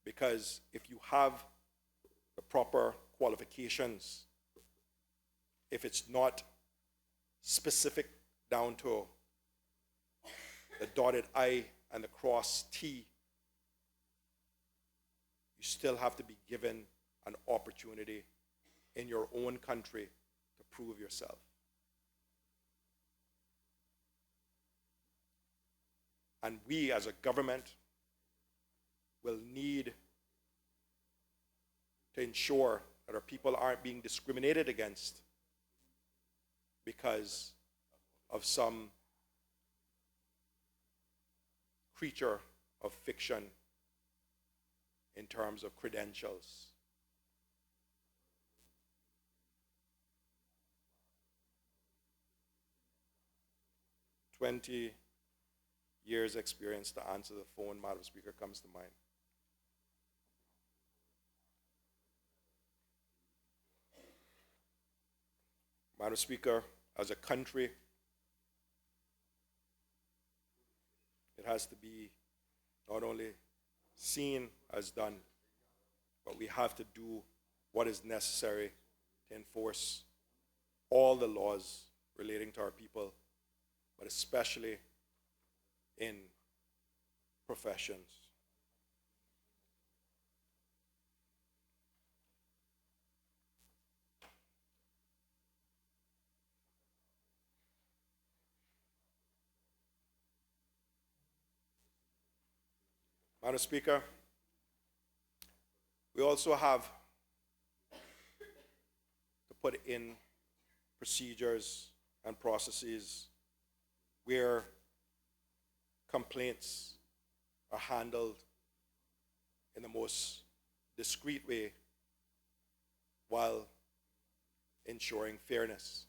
Because if you have the proper qualifications, if it's not specific down to the dotted I and the cross T, you still have to be given an opportunity in your own country to prove yourself. And we as a government will need to ensure that our people aren't being discriminated against because of some creature of fiction in terms of credentials. "20 years experience to answer the phone," Madam Speaker, comes to mind. Madam Speaker, as a country, it has to be not only seen as done, but we have to do what is necessary to enforce all the laws relating to our people, but especially in professions. Madam Speaker, we also have put in procedures and processes where complaints are handled in the most discreet way while ensuring fairness.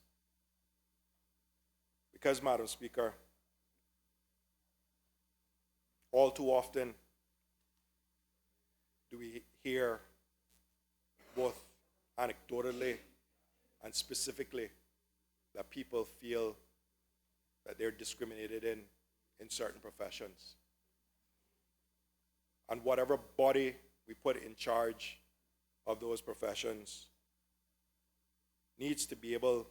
Because, Madam Speaker, all too often do we hear, both anecdotally and specifically, that people feel that they're discriminated in certain professions. And whatever body we put in charge of those professions needs to be able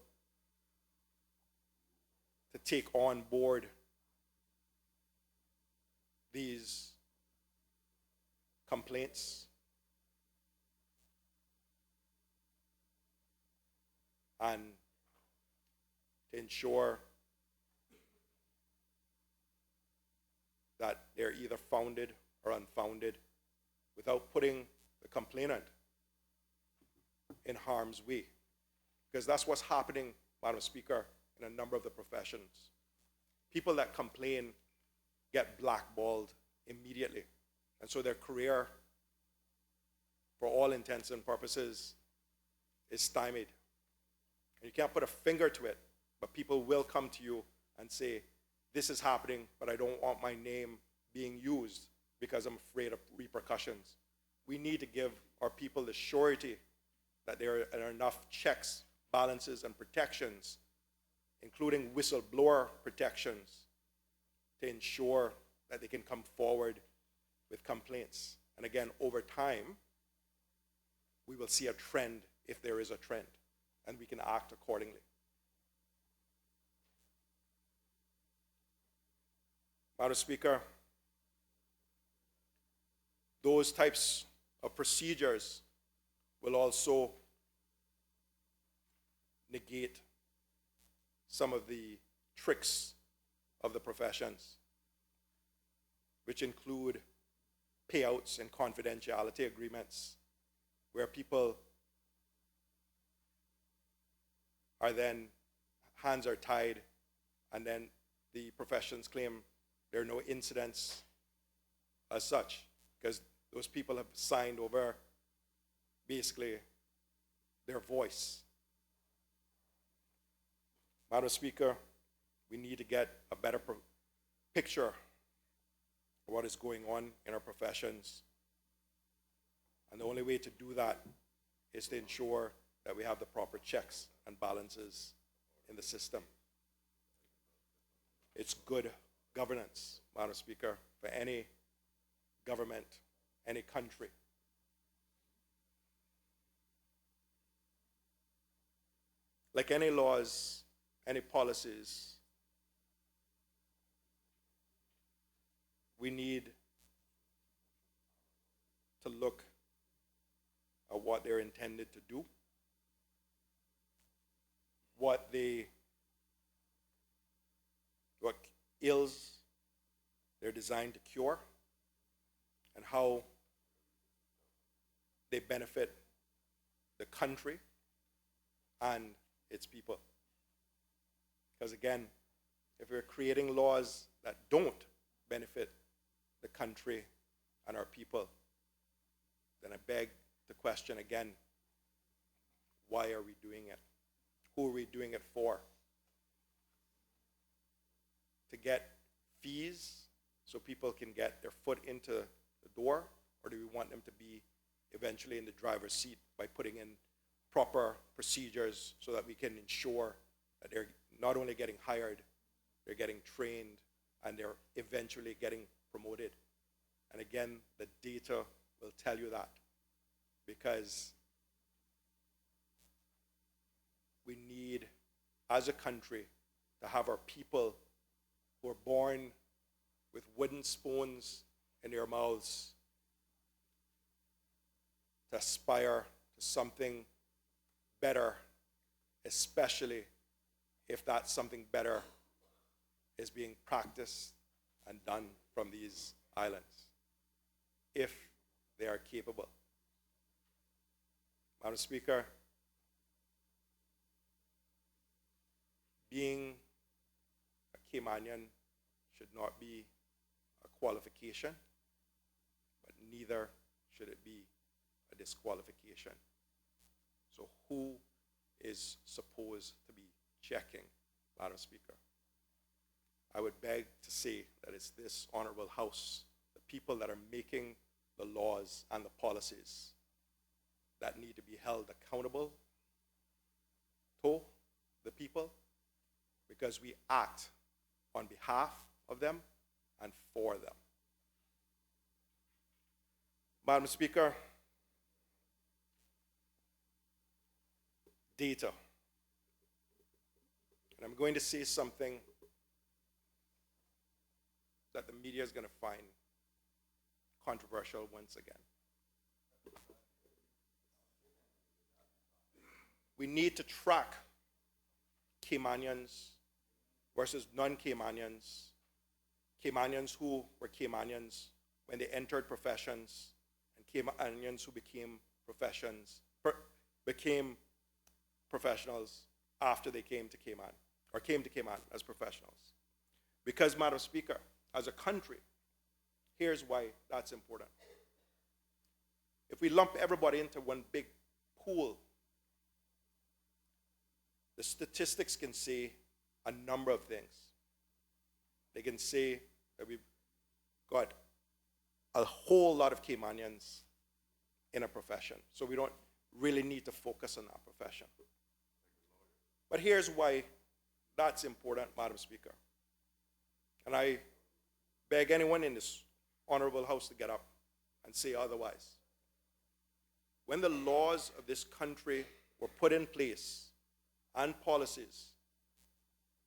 to take on board these complaints and to ensure that they're either founded or unfounded without putting the complainant in harm's way. Because that's what's happening, Madam Speaker, in a number of the professions. People that complain get blackballed immediately. And so their career, for all intents and purposes, is stymied. And you can't put a finger to it, but people will come to you and say, this is happening, but I don't want my name being used because I'm afraid of repercussions. We need to give our people the surety that there are enough checks, balances, and protections, including whistleblower protections, to ensure that they can come forward with complaints. And again, over time, we will see a trend if there is a trend, and we can act accordingly. Madam Speaker, those types of procedures will also negate some of the tricks of the professions, which include payouts and confidentiality agreements, where people are then, hands are tied, and then the professions claim there are no incidents as such, because those people have signed over basically their voice. Madam Speaker, we need to get a better picture of what is going on in our professions. And the only way to do that is to ensure that we have the proper checks and balances in the system. It's good governance, Madam Speaker, for any government, any country. Like any laws, any policies, we need to look at what they're intended to do, what ills they're designed to cure, and how they benefit the country and its people. Because again, if we're creating laws that don't benefit the country and our people, then I beg the question again, why are we doing it? Who are we doing it for? To get fees so people can get their foot into the door, or do we want them to be eventually in the driver's seat by putting in proper procedures so that we can ensure that they're not only getting hired, they're getting trained, and they're eventually getting promoted? And again, the data will tell you that, because we need, as a country, to have our people who are born with wooden spoons in their mouths to aspire to something better, especially if that something better is being practiced and done from these islands, if they are capable. Madam Speaker, being a Caymanian should not be a qualification, but neither should it be a disqualification. So who is supposed to be checking, Madam Speaker? I would beg to say that it's this honorable House, the people that are making the laws and the policies that need to be held accountable to the people, because we act on behalf of them and for them. Madam Speaker, data. And I'm going to say something that the media is going to find controversial once again. We need to track Caymanians versus non-Caymanians, Caymanians who were Caymanians when they entered professions, and Caymanians who became professionals after they came to Cayman, or came to Cayman as professionals. Because, Madam Speaker, as a country, here's why that's important. If we lump everybody into one big pool, the statistics can say a number of things. They can say that we've got a whole lot of Caymanians in a profession, so we don't really need to focus on that profession. But here's why that's important, Madam Speaker. And I beg anyone in this honorable House to get up and say otherwise. When the laws of this country were put in place and policies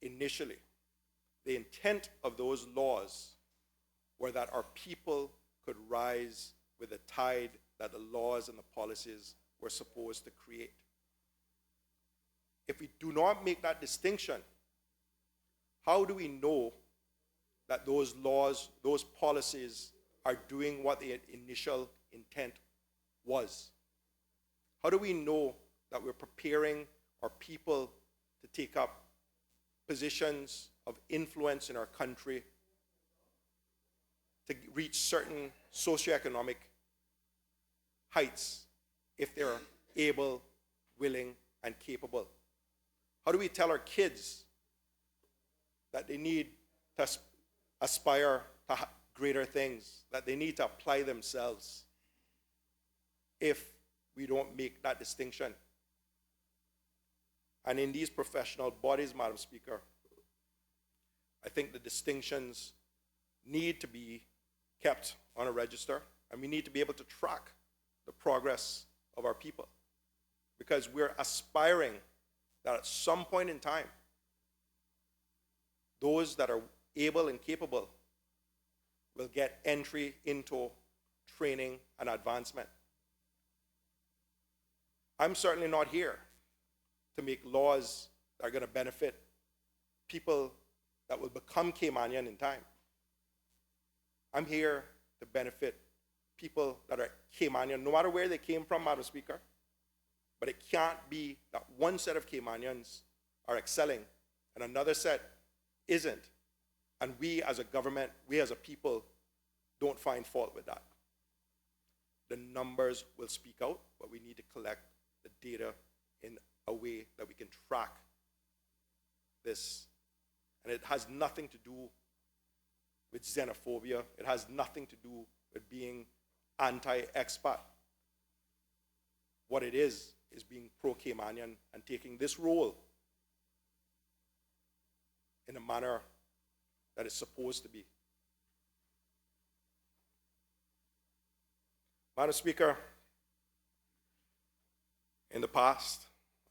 initially, the intent of those laws were that our people could rise with the tide that the laws and the policies were supposed to create. If we do not make that distinction, how do we know that those laws, those policies are doing what the initial intent was? How do we know that we're preparing our people to take up positions of influence in our country, to reach certain socioeconomic heights if they're able, willing, and capable? How do we tell our kids that they need to aspire to greater things, that they need to apply themselves, if we don't make that distinction? And in these professional bodies, Madam Speaker, I think the distinctions need to be kept on a register, and we need to be able to track the progress of our people, because we're aspiring that at some point in time, those that are able and capable will get entry into training and advancement. I'm certainly not here to make laws that are going to benefit people that will become Caymanian in time. I'm here to benefit people that are Caymanian, no matter where they came from, Madam Speaker. But it can't be that one set of Caymanians are excelling and another set isn't. And we as a government, we as a people, don't find fault with that. The numbers will speak out, but we need to collect the data in a way that we can track this. And it has nothing to do with xenophobia. It has nothing to do with being anti-expat. What it is being pro-Caymanian and taking this role in a manner that it's supposed to be. Madam Speaker, in the past,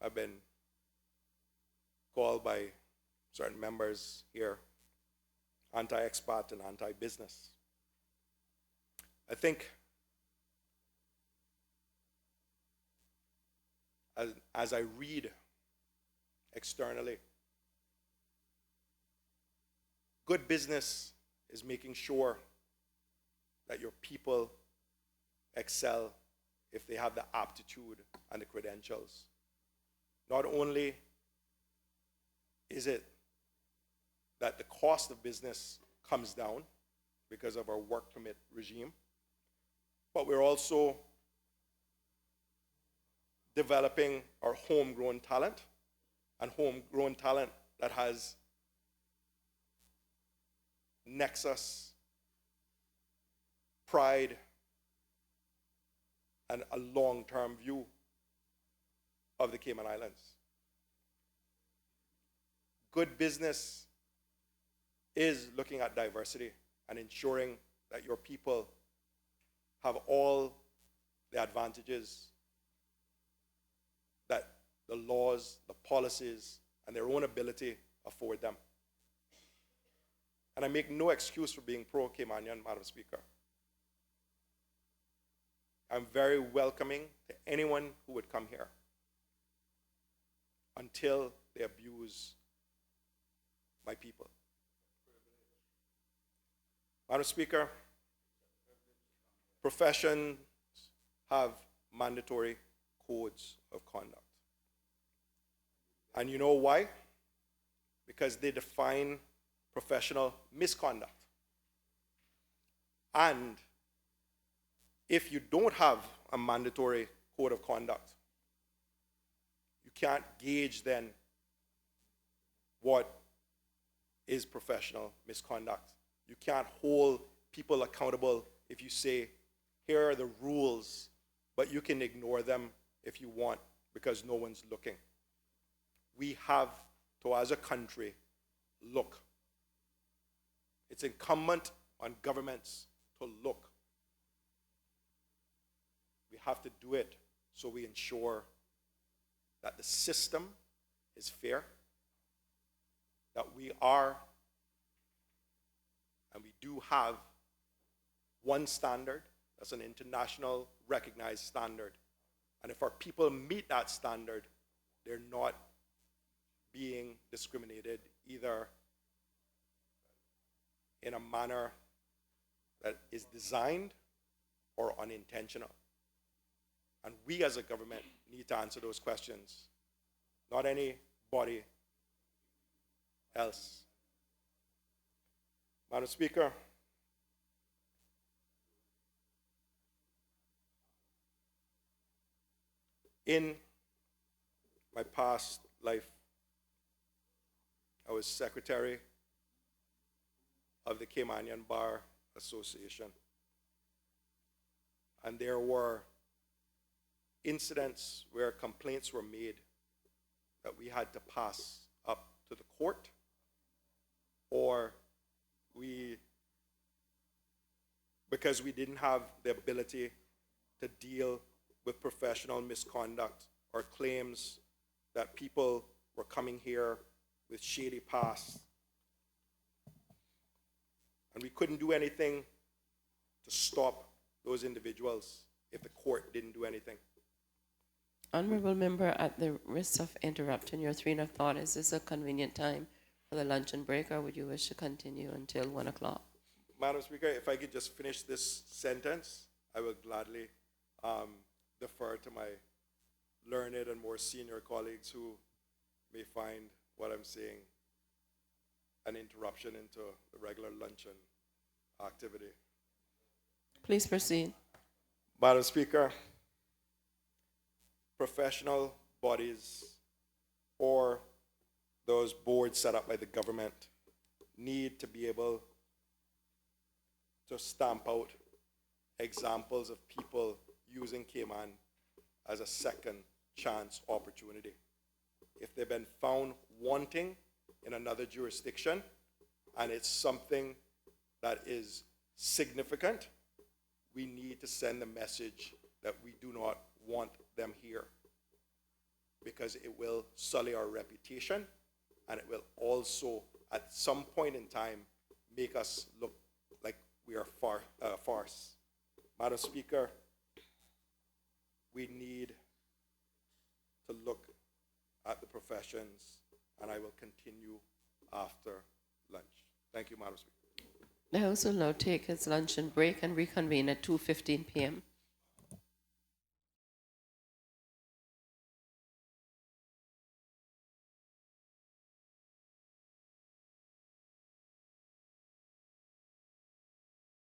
I've been called by certain members here anti-expat and anti-business. I think as I read externally, good business is making sure that your people excel if they have the aptitude and the credentials. Not only is it that the cost of business comes down because of our work permit regime, but we're also developing our homegrown talent, and homegrown talent that has nexus, pride, and a long-term view of the Cayman Islands. Good business is looking at diversity and ensuring that your people have all the advantages that the laws, the policies, and their own ability afford them. And I make no excuse for being pro-Caymanian, Madam Speaker. I'm very welcoming to anyone who would come here until they abuse my people. Madam Speaker, professions have mandatory codes of conduct. And you know why? Because they define professional misconduct. And if you don't have a mandatory code of conduct, you can't gauge then what is professional misconduct. You can't hold people accountable if you say, here are the rules, but you can ignore them if you want because no one's looking. We have to, as a country, look. It's incumbent on governments to look. We have to do it so we ensure that the system is fair, that we are, and we do have one standard, that's an international recognized standard. And if our people meet that standard, they're not being discriminated either in a manner that is designed or unintentional. And we as a government need to answer those questions, not anybody else. Madam Speaker, in my past life, I was secretary of the Caymanian Bar Association. And there were incidents where complaints were made that we had to pass up to the court, or because we didn't have the ability to deal with professional misconduct or claims that people were coming here with shady past. And we couldn't do anything to stop those individuals if the court didn't do anything. Honourable Member, at the risk of interrupting your train of thought, is this a convenient time for the luncheon break, or would you wish to continue until 1 o'clock? Madam Speaker, if I could just finish this sentence, I will gladly defer to my learned and more senior colleagues who may find what I'm saying an interruption into the regular luncheon activity. Please proceed. Madam Speaker, professional bodies or those boards set up by the government need to be able to stamp out examples of people using Cayman as a second chance opportunity. If they've been found wanting in another jurisdiction and it's something that is significant, we need to send the message that we do not want them here, because it will sully our reputation and it will also at some point in time make us look like we are farce. Madam Speaker, we need to look at the professions, and I will continue after lunch. Thank you, Madam Speaker. The House will now take its luncheon break and reconvene at 2:15 p.m.